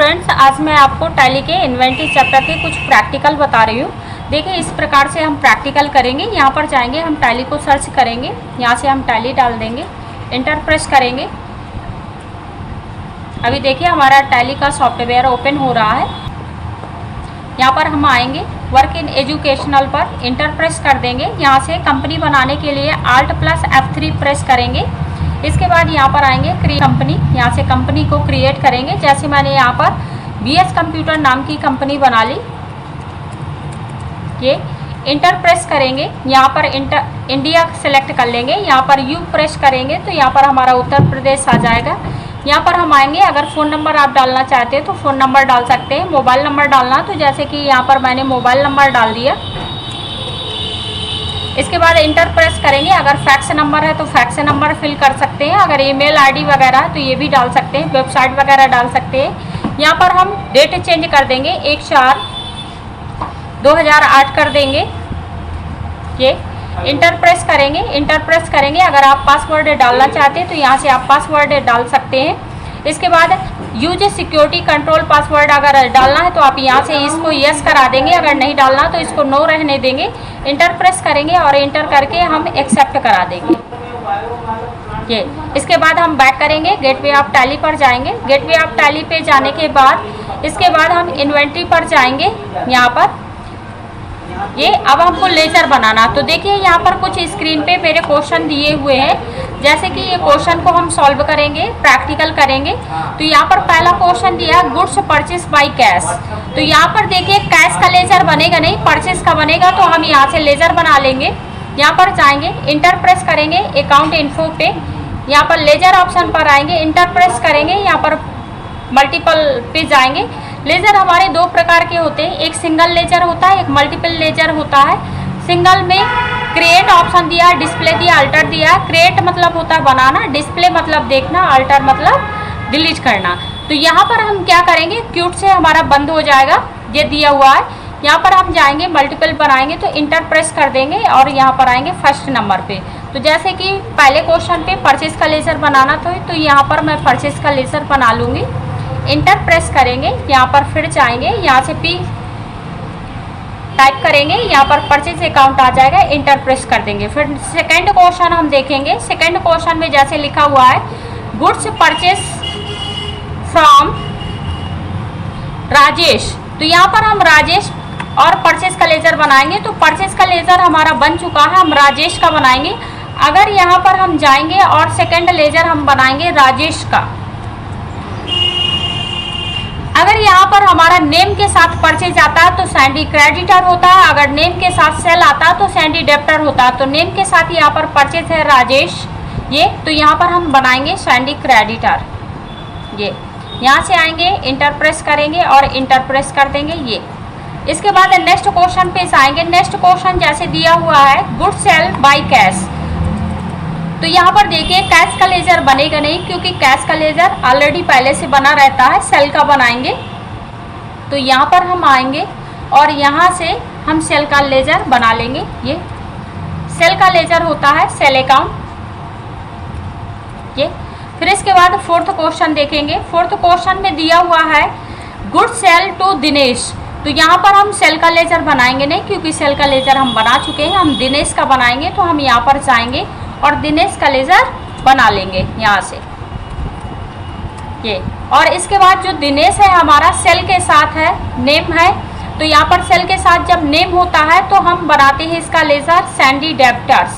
Friends, आज मैं आपको टैली के इन्वेंटरी चैप्टर के कुछ प्रैक्टिकल बता रही हूँ। देखिए इस प्रकार से हम प्रैक्टिकल करेंगे। यहाँ पर जाएंगे, हम टैली को सर्च करेंगे, यहाँ से हम टैली डाल देंगे, इंटर प्रेस करेंगे। अभी देखिए हमारा टैली का सॉफ्टवेयर ओपन हो रहा है। यहाँ पर हम आएंगे, वर्क इन एजुकेशनल पर इंटर प्रेस कर देंगे। यहाँ से कंपनी बनाने के लिए Alt+ F3 प्रेस करेंगे। इसके बाद यहाँ पर आएंगे क्रिएट कंपनी, यहाँ से कंपनी को क्रिएट करेंगे। जैसे मैंने यहाँ पर BS कंप्यूटर नाम की कंपनी बना ली। ये इंटर प्रेस करेंगे, यहाँ पर इंडिया सेलेक्ट कर लेंगे। यहाँ पर U प्रेस करेंगे तो यहाँ पर हमारा उत्तर प्रदेश आ जाएगा। यहाँ पर हम आएंगे, अगर फ़ोन नंबर आप डालना चाहते हैं तो फ़ोन नंबर डाल सकते हैं। मोबाइल नंबर डालना तो जैसे कि यहाँ पर मैंने मोबाइल नंबर डाल दिया। इसके बाद इंटर प्रेस करेंगे। अगर फैक्स नंबर है तो फैक्स नंबर फिल कर सकते हैं। अगर ईमेल आईडी वगैरह है तो ये भी डाल सकते हैं, वेबसाइट वगैरह डाल सकते हैं। यहाँ पर हम डेट चेंज कर देंगे, 1/4/2008 कर देंगे। ये इंटर प्रेस करेंगे। इंटर प्रेस करेंगे, अगर आप पासवर्ड डालना चाहते हैं तो यहाँ से आप पासवर्ड डाल सकते हैं। इसके बाद यूज सिक्योरिटी कंट्रोल पासवर्ड अगर डालना है तो आप यहाँ से इसको यस करा देंगे, अगर नहीं डालना तो इसको नो रहने देंगे। इंटर प्रेस करेंगे और इंटर करके हम एक्सेप्ट करा देंगे। ये इसके बाद हम बैक करेंगे, गेटवे ऑफ टैली पर जाएंगे। गेटवे ऑफ टैली पे जाने के बाद इसके बाद हम इन्वेंट्री पर जाएंगे। यहाँ पर ये अब हमको लेजर बनाना, तो देखिए यहाँ पर कुछ स्क्रीन पे मेरे क्वेश्चन दिए हुए हैं। जैसे कि ये क्वेश्चन को हम सॉल्व करेंगे, प्रैक्टिकल करेंगे। तो यहाँ पर पहला क्वेश्चन दिया, गुड्स परचेस बाय कैश। तो यहाँ पर देखिए कैश का लेजर बनेगा नहीं, परचेस का बनेगा। तो हम यहाँ से लेजर बना लेंगे। यहाँ पर जाएंगे, इंटर प्रेस करेंगे अकाउंट इन्फो पे। यहाँ पर लेजर ऑप्शन पर आएंगे, इंटर प्रेस करेंगे। यहाँ पर मल्टीपल पे जाएंगे। लेजर हमारे दो प्रकार के होते हैं, एक सिंगल लेजर होता है, एक मल्टीपल लेजर होता है। सिंगल में क्रिएट ऑप्शन दिया, डिस्प्ले दिया, अल्टर दिया। क्रिएट मतलब होता है बनाना, डिस्प्ले मतलब देखना, अल्टर मतलब डिलीट करना। तो यहाँ पर हम क्या करेंगे, क्यूट से हमारा बंद हो जाएगा, ये दिया हुआ है। यहाँ पर हम जाएंगे, मल्टीपल बनाएंगे तो इंटर प्रेस कर देंगे और यहाँ पर आएंगे फर्स्ट नंबर पे। तो जैसे कि पहले क्वेश्चन पे परचेस का लेजर बनाना था, तो यहाँ पर मैं परचेस का लेजर बना लूँगी। इंटर प्रेस करेंगे, यहाँ पर फिर जाएंगे, यहाँ से P टाइप करेंगे, यहाँ पर परचेज अकाउंट आ जाएगा। इंटर प्रेस कर देंगे। फिर सेकंड क्वेश्चन हम देखेंगे। सेकंड क्वेश्चन में जैसे लिखा हुआ है, गुड्स परचेस फ्रॉम राजेश। तो यहाँ पर हम राजेश और परचेस का लेजर बनाएंगे। तो परचेस का लेजर हमारा बन चुका है, हम राजेश का बनाएंगे। अगर यहाँ पर हम जाएंगे और सेकंड लेजर हम बनाएंगे राजेश का। अगर यहाँ पर हमारा नेम के साथ परचेज आता है तो सैंडी क्रेडिटर होता है, अगर नेम के साथ सेल आता है तो सैंडी डेप्टर होता है। तो नेम के साथ यहाँ पर परचेज है राजेश, ये तो यहाँ पर हम बनाएंगे सैंडी क्रेडिटर। ये यहाँ से आएंगे, इंटर प्रेस करेंगे और इंटर प्रेस कर देंगे। ये इसके बाद नेक्स्ट क्वेश्चन पे आएंगे। नेक्स्ट क्वेश्चन जैसे दिया हुआ है, गुड सेल बाय कैश। तो यहाँ पर देखिए कैश का लेजर बनेगा नहीं, क्योंकि कैश का लेजर ऑलरेडी पहले से बना रहता है, सेल का बनाएंगे। तो यहाँ पर हम आएंगे और यहाँ से हम सेल का लेजर बना लेंगे। ये सेल का लेजर होता है, सेल अकाउंट। ये फिर इसके बाद फोर्थ क्वेश्चन देखेंगे। फोर्थ क्वेश्चन में दिया हुआ है, गुड सेल टू दिनेश। तो यहाँ पर हम सेल का लेजर बनाएंगे नहीं, क्योंकि सेल का लेजर हम बना चुके हैं, हम दिनेश का बनाएंगे। तो हम यहाँ पर जाएंगे और दिनेश का लेजर बना लेंगे यहाँ से। ये और इसके बाद जो दिनेश है हमारा सेल के साथ है, नेम है। तो यहाँ पर सेल के साथ जब नेम होता है तो हम बनाते हैं इसका लेजर सैंडी डेप्टर्स।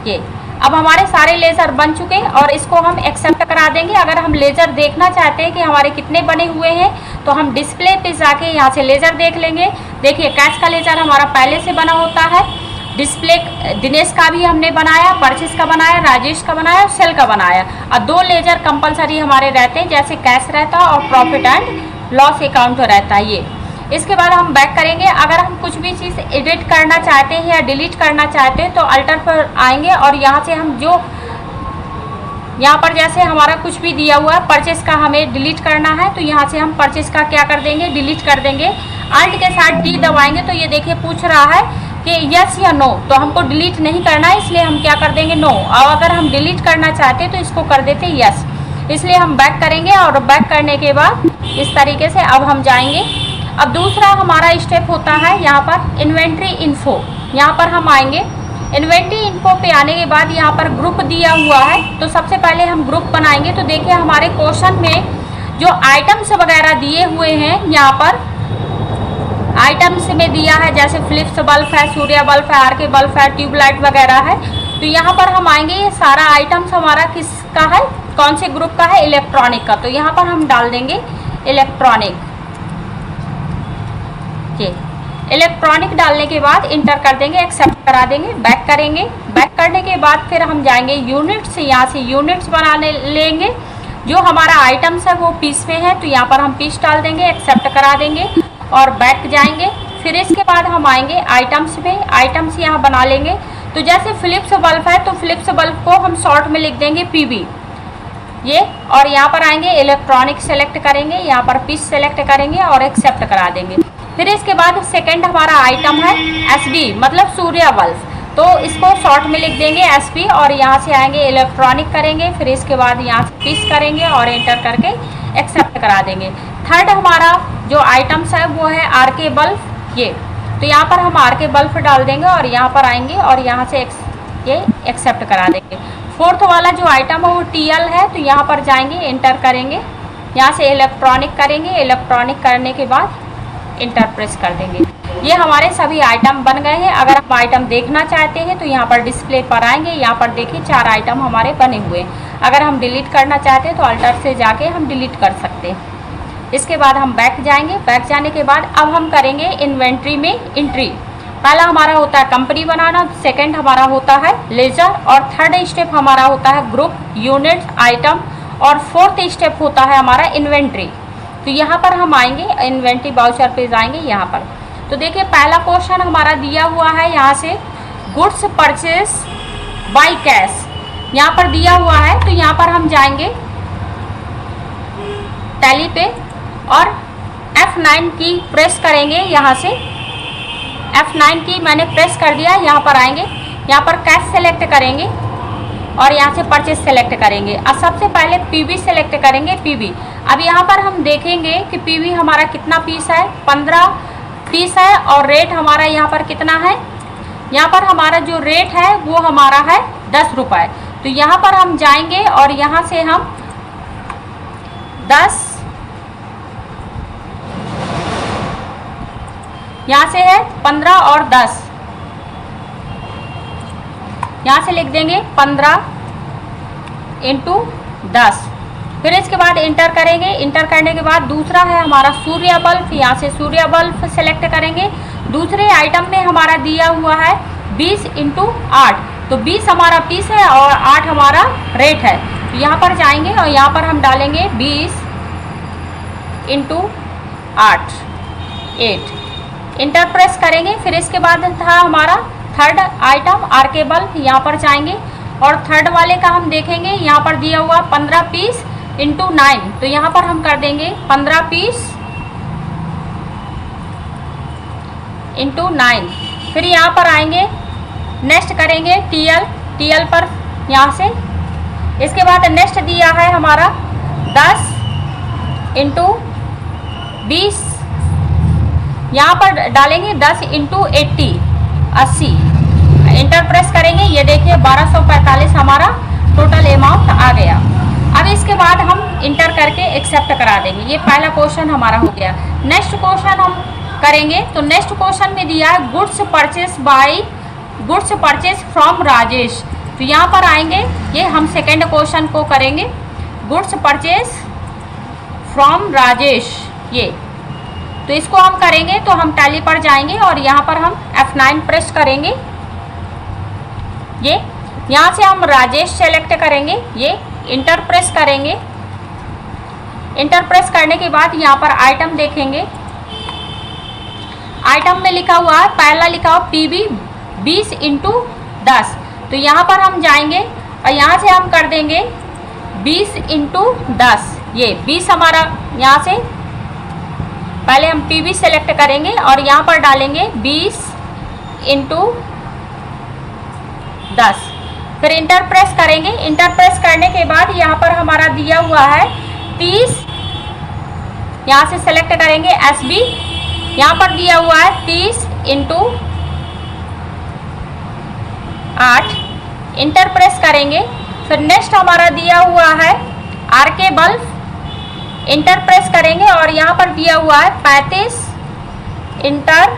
ये अब हमारे सारे लेजर बन चुके हैं और इसको हम एक्सेप्ट करा देंगे। अगर हम लेजर देखना चाहते हैं कि हमारे कितने बने हुए हैं तो हम डिस्प्ले पे जाके यहाँ से लेजर देख लेंगे। देखिए कैश का लेजर हमारा पहले से बना होता है, डिस्प्ले दिनेश का भी हमने बनाया, परचेस का बनाया, राजेश का बनाया और सेल का बनाया। अब दो लेजर कंपलसरी हमारे रहते हैं, जैसे कैश रहता है और प्रॉफिट एंड लॉस अकाउंट रहता है। ये इसके बाद हम बैक करेंगे। अगर हम कुछ भी चीज़ एडिट करना चाहते हैं या डिलीट करना चाहते हैं तो अल्टर पर आएंगे और यहाँ से हम जो यहाँ पर जैसे हमारा कुछ भी दिया हुआ है परचेस का हमें डिलीट करना है, तो यहाँ से हम परचेस का क्या कर देंगे, डिलीट कर देंगे। अल्ट के साथ डी दबाएंगे तो ये देखिए पूछ रहा है कि यस या नो, तो हमको डिलीट नहीं करना है, इसलिए हम क्या कर देंगे, नो। और अगर हम डिलीट करना चाहते हैं तो इसको कर देते यस। इसलिए हम बैक करेंगे और बैक करने के बाद इस तरीके से अब हम जाएंगे। अब दूसरा हमारा स्टेप होता है यहाँ पर इन्वेंट्री इन्फो। यहाँ पर हम आएंगे, इन्वेंट्री इन्फो पे आने के बाद यहाँ पर ग्रुप दिया हुआ है, तो सबसे पहले हम ग्रुप बनाएंगे। तो देखिए हमारे क्वेश्चन में जो आइटम्स वगैरह दिए हुए हैं, यहाँ पर आइटम्स में दिया है जैसे फिलिप्स बल्ब है, सूर्य बल्ब है, आरके बल्ब है, ट्यूबलाइट वगैरह है। तो यहाँ पर हम आएंगे, ये सारा आइटम्स हमारा किसका है, कौन से ग्रुप का है, इलेक्ट्रॉनिक का। तो यहाँ पर हम डाल देंगे इलेक्ट्रॉनिक। ये इलेक्ट्रॉनिक डालने के बाद इंटर कर देंगे, एक्सेप्ट करा देंगे, बैक करेंगे। बैक करने के बाद फिर हम जाएंगे यूनिट्स, यहाँ से यूनिट्स बनाने लेंगे। जो हमारा आइटम्स है वो पीस में है, तो यहाँ पर हम पीस डाल देंगे, एक्सेप्ट करा देंगे और बैक जाएंगे। फिर इसके बाद हम आएंगे आइटम्स में, आइटम्स यहाँ बना लेंगे। तो जैसे फिलिप्स बल्ब है तो फिलिप्स बल्ब को हम शॉर्ट में लिख देंगे पीबी ये, और यहाँ पर आएंगे इलेक्ट्रॉनिक सेलेक्ट करेंगे, यहाँ पर पीस सेलेक्ट करेंगे और एक्सेप्ट करा देंगे। फिर इसके बाद सेकंड हमारा आइटम है एसबी मतलब सूर्य बल्ब, तो इसको शॉर्ट में लिख देंगे एसबी और यहाँ से आएंगे इलेक्ट्रॉनिक करेंगे। फिर इसके बाद यहाँ से पीस करेंगे और एंटर करके एक्सेप्ट करा देंगे। थर्ड हमारा जो आइटम्स है वो है आरके बल्ब ये, तो यहाँ पर हम आरके बल्ब डाल देंगे और यहाँ पर आएंगे और यहाँ से ये एक्सेप्ट करा देंगे। फोर्थ वाला जो आइटम है वो टीएल है, तो यहाँ पर जाएंगे, एंटर करेंगे, यहाँ से इलेक्ट्रॉनिक करेंगे, इलेक्ट्रॉनिक करने के बाद इंटर प्रेस कर देंगे। ये हमारे सभी आइटम बन गए हैं। अगर आप आइटम देखना चाहते हैं तो यहाँ पर डिस्प्ले पर आएंगे, यहाँ पर देखिए 4 आइटम हमारे बने हुए हैं। अगर हम डिलीट करना चाहते हैं तो अल्टर से जाके हम डिलीट कर सकते हैं। इसके बाद हम बैक जाएंगे, बैक जाने के बाद अब हम करेंगे इन्वेंट्री में एंट्री। पहला हमारा होता है कंपनी बनाना, सेकेंड हमारा होता है लेजर और थर्ड स्टेप हमारा होता है ग्रुप, यूनिट, आइटम और फोर्थ स्टेप होता है हमारा इन्वेंट्री। तो यहाँ पर हम आएंगे, इन्वेंट्री बाउचर पे जाएंगे। यहाँ पर तो देखिए पहला क्वेश्चन हमारा दिया हुआ है, यहाँ से गुड्स परचेज बाय कैश यहाँ पर दिया हुआ है। तो यहाँ पर हम जाएंगे टैली पे और F9 की प्रेस करेंगे। यहाँ से F9 की मैंने प्रेस कर दिया। यहाँ पर आएंगे, यहाँ पर कैश सेलेक्ट करेंगे और यहाँ से परचेज सेलेक्ट करेंगे। अब सबसे पहले पीबी सेलेक्ट करेंगे, पीबी। अब यहाँ पर हम देखेंगे कि पीबी हमारा कितना पीस है, 15 पीस है और रेट हमारा यहाँ पर कितना है। यहाँ पर हमारा जो रेट है वो हमारा है 10 रुपये। तो यहाँ पर हम जाएंगे और यहाँ से हम 10, यहाँ से है 15 और 10, यहाँ से लिख देंगे 15 × 10। फिर इसके बाद इंटर करेंगे। इंटर करने के बाद दूसरा है हमारा सूर्य बल्ब, यहाँ से सूर्य बल्ब सेलेक्ट करेंगे। दूसरे आइटम में हमारा दिया हुआ है 20 × 8, तो 20 हमारा पीस है और 8 हमारा रेट है। तो यहाँ पर जाएंगे और यहाँ पर हम डालेंगे 20 × 8 इंटर प्रेस करेंगे। फिर इसके बाद था हमारा थर्ड आइटम आरके बल्ब, यहाँ पर जाएंगे और थर्ड वाले का हम देखेंगे, यहाँ पर दिया हुआ 15 पीस × 9, तो यहाँ पर हम कर देंगे 15 पीस × 9। फिर यहाँ पर आएंगे, नेक्स्ट करेंगे टीएल पर यहाँ से। इसके बाद नेक्स्ट दिया है हमारा 10 × 20, यहाँ पर डालेंगे 10 × 80। इंटर प्रेस करेंगे, ये देखिए 1245 हमारा टोटल अमाउंट आ गया। अब इसके बाद हम इंटर करके एक्सेप्ट करा देंगे। ये पहला क्वेश्चन हमारा हो गया। नेक्स्ट क्वेश्चन हम करेंगे, तो नेक्स्ट क्वेश्चन में दिया है गुड्स परचेज फ्रॉम राजेश। तो यहाँ पर आएंगे, ये हम सेकेंड क्वेश्चन को करेंगे, गुड्स परचेज फ्रॉम राजेश ये। तो इसको हम करेंगे तो हम टैली पर जाएंगे और यहाँ पर हम F9 प्रेस करेंगे। ये यहाँ से हम राजेश सेलेक्ट करेंगे, ये इंटर प्रेस करेंगे। इंटर प्रेस करने के बाद यहाँ पर आइटम देखेंगे, आइटम में लिखा हुआ है, पहला लिखा हुआ पीबी 20 × 10। तो यहाँ पर हम जाएंगे और यहाँ से हम कर देंगे 20 × 10। ये 20 हमारा, यहाँ से पहले हम पीबी सेलेक्ट करेंगे और यहाँ पर डालेंगे 20 × 10। फिर इंटर प्रेस करेंगे। इंटर प्रेस करने के बाद यहाँ पर हमारा दिया हुआ है 30, यहाँ से सेलेक्ट करेंगे SB, यहाँ पर दिया हुआ है 30 × 8, इंटर प्रेस करेंगे। फिर नेक्स्ट हमारा दिया हुआ है RK बल्ब, इंटर प्रेस करेंगे और यहाँ पर दिया हुआ है 35, इंटर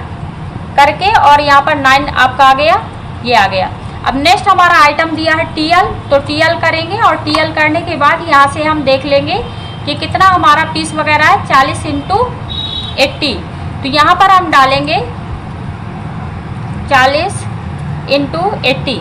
करके और यहाँ पर 9 आपका आ गया, ये आ गया। अब नेक्स्ट हमारा आइटम दिया है TL, तो TL करेंगे और TL करने के बाद यहाँ से हम देख लेंगे कि कितना हमारा पीस वगैरह है, 40 × 80। तो यहाँ पर हम डालेंगे 40 × 80।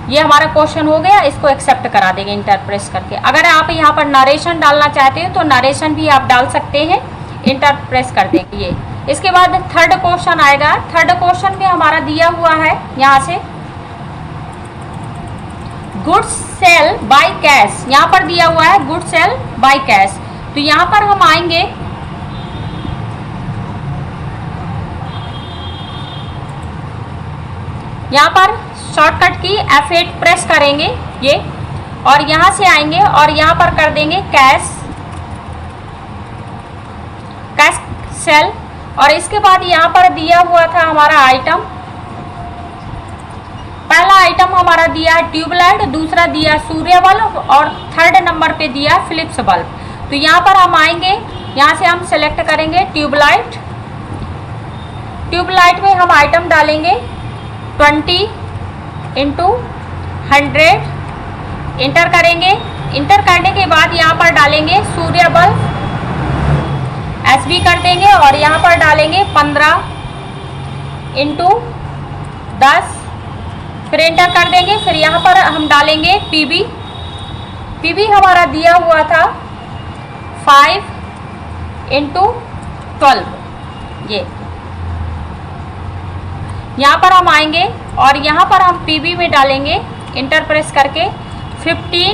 ये हमारा क्वेश्चन हो गया, इसको एक्सेप्ट करा देंगे इंटर प्रेस करके। अगर आप यहाँ पर नरेशन डालना चाहते हो तो नरेशन भी आप डाल सकते हैं, इंटर प्रेस कर देंगे ये। इसके बाद थर्ड क्वेश्चन आएगा। थर्ड क्वेश्चन में हमारा दिया हुआ है यहाँ से गुड्स सेल बाय कैश, यहाँ पर दिया हुआ है गुड्स सेल बाय कैश। तो यहाँ पर हम आएंगे, यहाँ पर शॉर्टकट की F8 प्रेस करेंगे ये, और यहाँ से आएंगे और यहाँ पर कर देंगे कैश सेल। और इसके बाद यहाँ पर दिया हुआ था हमारा आइटम, पहला आइटम हमारा दिया है ट्यूबलाइट, दूसरा दिया सूर्य बल्ब और थर्ड नंबर पे दिया फिलिप्स बल्ब। तो यहाँ पर हम आएंगे, यहाँ से हम सेलेक्ट करेंगे ट्यूबलाइट। ट्यूबलाइट में हम आइटम डालेंगे 20 × 100, इंटर करेंगे। इंटर करने के बाद यहाँ पर डालेंगे सूर्य बल्ब, SB कर देंगे और यहाँ पर डालेंगे 15 × 10, फिर इंटर कर देंगे। फिर यहाँ पर हम डालेंगे PB हमारा दिया हुआ था 5 × 12। ये यहाँ पर हम आएंगे और यहाँ पर हम PB में डालेंगे, इंटर प्रेस करके 15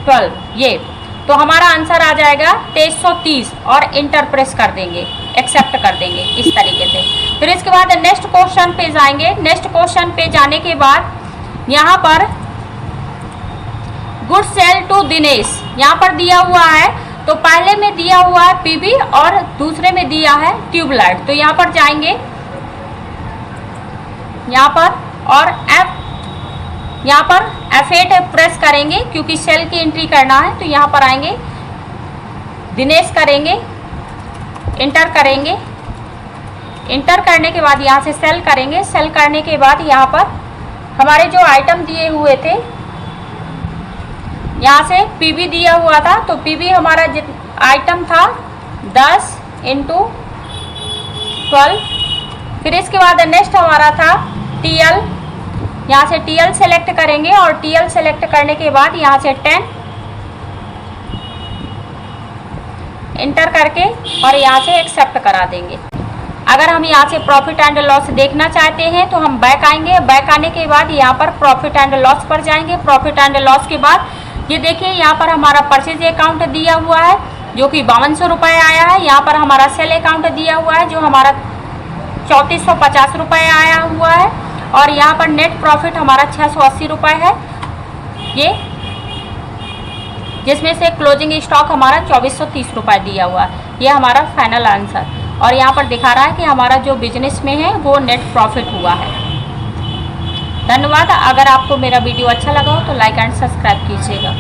12। ये तो हमारा आंसर आ जाएगा 2330 और इंटर प्रेस कर देंगे, एक्सेप्ट कर देंगे इस तरीके से। फिर इसके बाद नेक्स्ट क्वेश्चन पे जाएंगे। नेक्स्ट क्वेश्चन पे जाने के बाद यहाँ पर गुड सेल टू दिनेश, यहाँ पर दिया हुआ है। तो पहले में दिया हुआ है PB और दूसरे में दिया है ट्यूबलाइट। तो यहाँ पर जाएंगे, यहाँ पर और यहाँ पर F8 प्रेस करेंगे क्योंकि सेल की एंट्री करना है। तो यहाँ पर आएंगे, दिनेश करेंगे, इंटर करेंगे। इंटर करने के बाद यहाँ से सेल करेंगे। सेल करने के बाद यहाँ पर हमारे जो आइटम दिए हुए थे, यहाँ से PB दिया हुआ था। तो PB हमारा आइटम था 10 × 12। फिर इसके बाद नेक्स्ट हमारा था TL, यहाँ से TL सेलेक्ट करेंगे और TL सेलेक्ट करने के बाद यहाँ से 10 इंटर करके और यहाँ से एक्सेप्ट करा देंगे। अगर हम यहाँ से प्रॉफिट एंड लॉस देखना चाहते हैं तो हम बैक आएंगे। बैक आने के बाद यहाँ पर प्रॉफिट एंड लॉस पर जाएंगे। प्रॉफिट एंड लॉस के बाद ये देखिए, यहाँ पर हमारा परचेज अकाउंट दिया हुआ है जो कि 5200 रुपये आया है। यहाँ पर हमारा सेल अकाउंट दिया हुआ है जो हमारा 3450 रुपये आया हुआ है। और यहाँ पर नेट प्रॉफिट हमारा 680 रुपये है, ये जिसमें से क्लोजिंग स्टॉक हमारा 2430 रुपये दिया हुआ है। ये हमारा फाइनल आंसर। और यहाँ पर दिखा रहा है कि हमारा जो बिजनेस में है वो नेट प्रॉफिट हुआ है। धन्यवाद। अगर आपको मेरा वीडियो अच्छा लगा हो तो लाइक एंड सब्सक्राइब कीजिएगा।